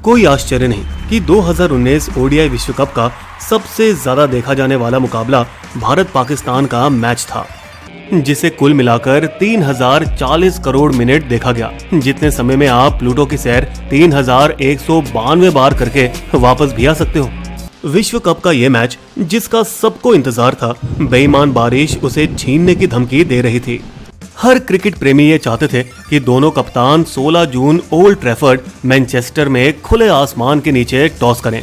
कोई आश्चर्य नहीं कि 2019 ओडीआई विश्व कप का सबसे ज्यादा देखा जाने वाला मुकाबला भारत पाकिस्तान का मैच था, जिसे कुल मिलाकर 3040 करोड़ मिनट देखा गया। जितने समय में आप प्लूटो की सैर 3192 बार करके वापस भी आ सकते हो। विश्व कप का ये मैच, जिसका सबको इंतजार था, बेईमान बारिश उसे छीनने की धमकी दे रही थी। हर क्रिकेट प्रेमी ये चाहते थे कि दोनों कप्तान 16 जून ओल्ड ट्रैफर्ड मैनचेस्टर में खुले आसमान के नीचे टॉस करें।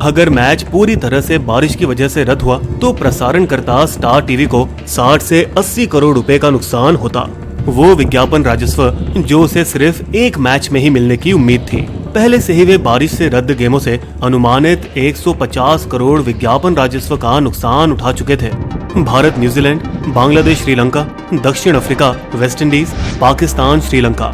अगर मैच पूरी तरह से बारिश की वजह से रद्द हुआ तो प्रसारणकर्ता स्टार टीवी को 60 से 80 करोड़ रुपए का नुकसान होता। वो विज्ञापन राजस्व जो उसे सिर्फ एक मैच में ही मिलने की उम्मीद थी। पहले से ही वे बारिश से रद्द गेमों से अनुमानित 150 करोड़ विज्ञापन राजस्व का नुकसान उठा चुके थे। भारत न्यूजीलैंड, बांग्लादेश श्रीलंका, दक्षिण Africa West Indies, Pakistan Sri Lanka,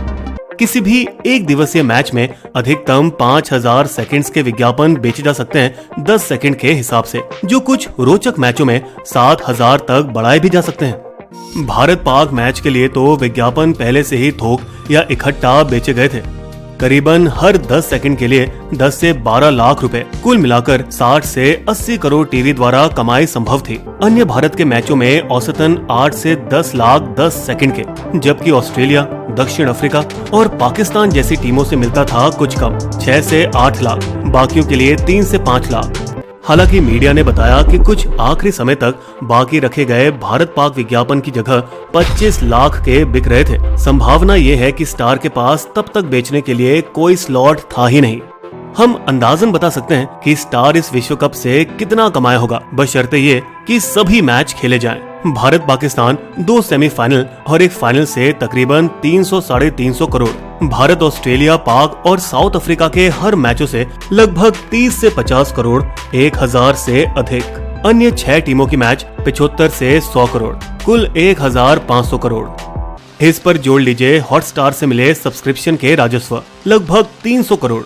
किसी भी एक दिवसीय मैच में अधिकतम 5000 सेकंड्स के विज्ञापन बेचे जा सकते हैं 10 सेकंड के हिसाब से, जो कुछ रोचक मैचों में 7000 तक बढ़ाए भी जा सकते हैं। भारत पाक मैच के लिए तो विज्ञापन पहले से ही थोक या इकट्ठा बेचे गए थे। करीबन हर 10 सेकंड के लिए 10 से 12 लाख रुपए, कुल मिलाकर 60 से 80 करोड़ टीवी द्वारा कमाई संभव थी। अन्य भारत के मैचों में औसतन 8 से 10 लाख 10 सेकंड के, जबकि ऑस्ट्रेलिया, दक्षिण अफ्रीका और पाकिस्तान जैसी टीमों से मिलता था कुछ कम, 6 से 8 लाख, बाकियों के लिए 3 से 5 लाख। हालांकि मीडिया ने बताया कि कुछ आखिरी समय तक बाकी रखे गए भारत पाक विज्ञापन की जगह 25 लाख के बिक रहे थे। संभावना ये है कि स्टार के पास तब तक बेचने के लिए कोई स्लॉट था ही नहीं। हम अंदाजन बता सकते हैं कि स्टार इस विश्व कप से कितना कमाया होगा, बशर्ते ये कि सभी मैच खेले जाएं। भारत पाकिस्तान 2 सेमीफाइनल और एक फाइनल से तकरीबन 300-350 करोड़, भारत ऑस्ट्रेलिया, पाक और साउथ अफ्रीका के हर मैचों से लगभग 30 से 50 करोड़, 1000 से अधिक। अन्य 6 टीमों की मैच 75 से 100 करोड़, कुल 1500 करोड़। इस पर जोड़ लीजिए हॉटस्टार से मिले सब्सक्रिप्शन के राजस्व, लगभग 300 करोड़।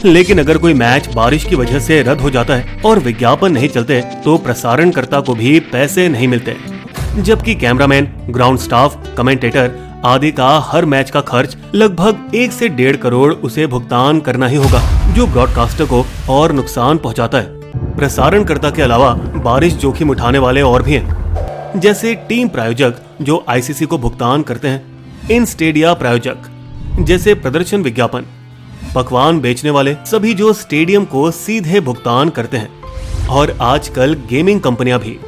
लेकिन अगर कोई मैच बारिश की वजह से रद्द हो जाता है और विज्ञापन नहीं चलते तो प्रसारणकर्ता को भी पैसे नहीं मिलते, जबकि कैमरामैन, ग्राउंड स्टाफ, कमेंटेटर आदि का हर मैच का खर्च लगभग 1 से 1.5 करोड़ उसे भुगतान करना ही होगा, जो ब्रॉडकास्टर को और नुकसान पहुंचाता है। प्रसारणकर्ता के अलावा बारिश जोखिम उठाने वाले और भी हैं, जैसे टीम प्रायोजक जो आईसीसी को भुगतान करते हैं, इन स्टेडिया प्रायोजक जैसे प्रदर्शन विज्ञापन, पकवान बेचने वाले, सभी जो स्टेडियम को सीधे भुगतान करते हैं, और आजकल गेमिंग कंपनियां भी।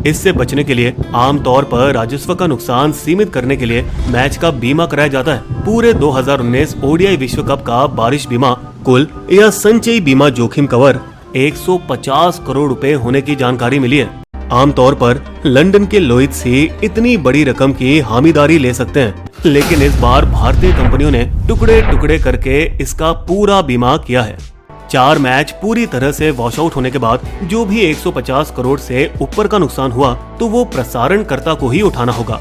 इससे बचने के लिए आमतौर पर राजस्व का नुकसान सीमित करने के लिए मैच का बीमा कराया जाता है। पूरे 2019 ओडीआई विश्व कप का बारिश बीमा कुल या संचयी बीमा जोखिम कवर 150 करोड़ रुपए होने की जानकारी मिली है। आमतौर पर लंदन के लोइड्स ही इतनी बड़ी रकम की हामीदारी ले सकते हैं, लेकिन इस बार भारतीय कंपनियों ने टुकड़े टुकड़े करके इसका पूरा बीमा किया है। 4 मैच पूरी तरह से वॉश आउट होने के बाद जो भी 150 करोड़ से ऊपर का नुकसान हुआ तो वो प्रसारणकर्ता को ही उठाना होगा,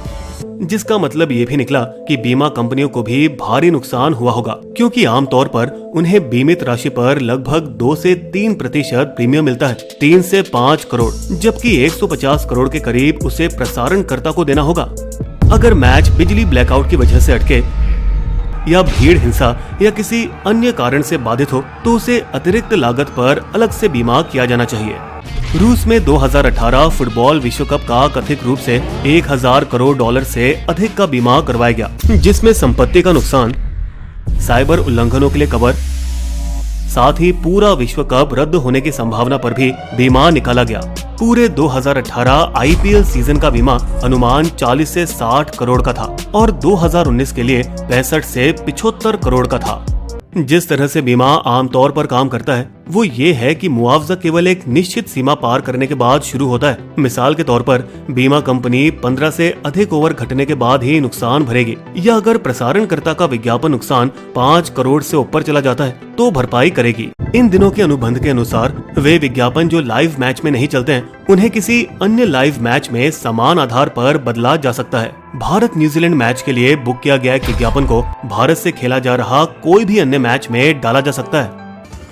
जिसका मतलब ये भी निकला कि बीमा कंपनियों को भी भारी नुकसान हुआ होगा, क्योंकि आमतौर पर उन्हें बीमित राशि पर लगभग 2 से 3% प्रीमियम मिलता है, 3 से 5 करोड़, जबकि 150 करोड़ के करीब उसे प्रसारणकर्ता को देना होगा। अगर मैच बिजली ब्लैकआउट की वजह से अटके या भीड़ हिंसा या किसी अन्य कारण से बाधित हो तो उसे अतिरिक्त लागत पर अलग से बीमा किया जाना चाहिए। रूस में 2018 फुटबॉल विश्व कप का कथित रूप से 1000 करोड़ डॉलर से अधिक का बीमा करवाया गया, जिसमें संपत्ति का नुकसान, साइबर उल्लंघनों के लिए कवर, साथ ही पूरा विश्व कप रद्द होने की संभावना पर भी बीमा निकाला गया। पूरे 2018 आईपीएल सीजन का बीमा अनुमान 40 से 60 करोड़ का था और 2019 के लिए 65 से 75 करोड़ का था। जिस तरह से बीमा आमतौर पर काम करता है वो ये है कि मुआवजा केवल एक निश्चित सीमा पार करने के बाद शुरू होता है। मिसाल के तौर पर बीमा कंपनी 15 से अधिक ओवर घटने के बाद ही नुकसान भरेगी, या अगर प्रसारणकर्ता का विज्ञापन नुकसान 5 करोड़ से ऊपर चला जाता है तो भरपाई करेगी। इन दिनों के अनुबंध के अनुसार वे विज्ञापन जो लाइव मैच में नहीं चलते हैं उन्हें किसी अन्य लाइव मैच में समान आधार पर बदला जा सकता है। भारत न्यूजीलैंड मैच के लिए बुक किया गया विज्ञापन को भारत से खेला जा रहा कोई भी अन्य मैच में डाला जा सकता है।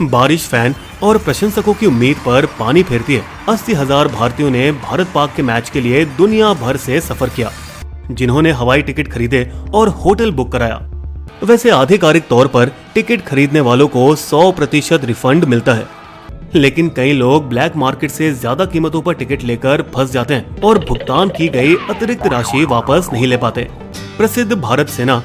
बारिश फैन और प्रशंसकों की उम्मीद पर पानी फेरती है। 80,000 भारतीयों ने भारत पाक के मैच के लिए दुनिया भर से सफर किया, जिन्होंने हवाई टिकट खरीदे और होटल बुक कराया। वैसे आधिकारिक तौर पर टिकट खरीदने वालों को 100% रिफंड मिलता है, लेकिन कई लोग ब्लैक मार्केट से ज्यादा कीमतों पर टिकट लेकर फंस जाते हैं और भुगतान की गई अतिरिक्त राशि वापस नहीं ले पाते। प्रसिद्ध भारत सेना,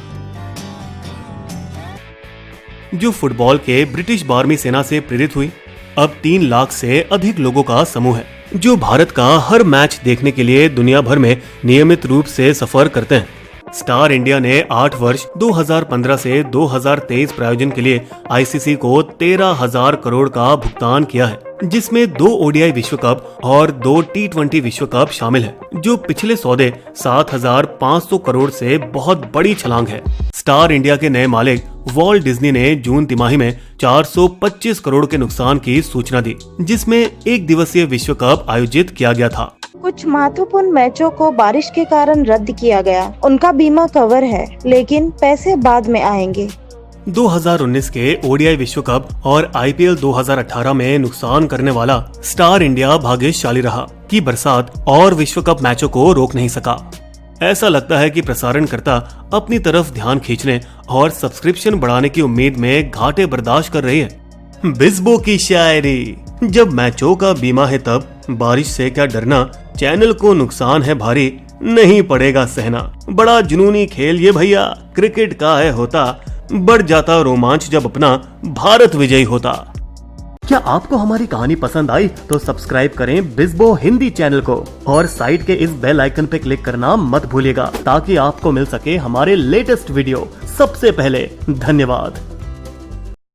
जो फुटबॉल के ब्रिटिश बारहवीं सेना से प्रेरित हुई, अब 3 लाख से अधिक लोगों का समूह है, जो भारत का हर मैच देखने के लिए दुनिया भर में नियमित रूप से सफर करते हैं। स्टार इंडिया ने 8 वर्ष 2015 से 2023 प्रायोजन के लिए आईसीसी को 13,000 करोड़ का भुगतान किया है, जिसमें 2 ओडीआई विश्व कप और 2 टी20 विश्व कप शामिल है, जो पिछले सौदे 7,500 करोड़ से बहुत बड़ी छलांग है। स्टार इंडिया के नए मालिक वॉल्ट डिज्नी ने जून तिमाही में 425 करोड़ के नुकसान की सूचना दी, जिसमें 1 दिवसीय विश्व कप आयोजित किया गया था। कुछ महत्वपूर्ण मैचों को बारिश के कारण रद्द किया गया। उनका बीमा कवर है, लेकिन पैसे बाद में आएंगे। 2019 के ओडीआई विश्व कप और आईपीएल 2018 में नुकसान करने वाला स्टार इंडिया भाग्यशाली रहा कि बरसात और विश्व कप मैचों को रोक नहीं सका। ऐसा लगता है कि प्रसारणकर्ता अपनी तरफ ध्यान खींचने और सब्सक्रिप्शन बढ़ाने की उम्मीद में घाटे बर्दाश्त कर रही है। बिस्बो की शायरी, जब मैचों का बीमा है तब बारिश से क्या डरना, चैनल को नुकसान है भारी, नहीं पड़ेगा सहना। बड़ा जुनूनी खेल ये भैया, क्रिकेट का है होता, बढ़ जाता रोमांच जब अपना भारत विजयी होता। क्या आपको हमारी कहानी पसंद आई तो सब्सक्राइब करें बिस्बो हिंदी चैनल को और साइड के इस बेल आइकन पे क्लिक करना मत भूलिएगा, ताकि आपको मिल सके हमारे लेटेस्ट वीडियो सबसे पहले। धन्यवाद।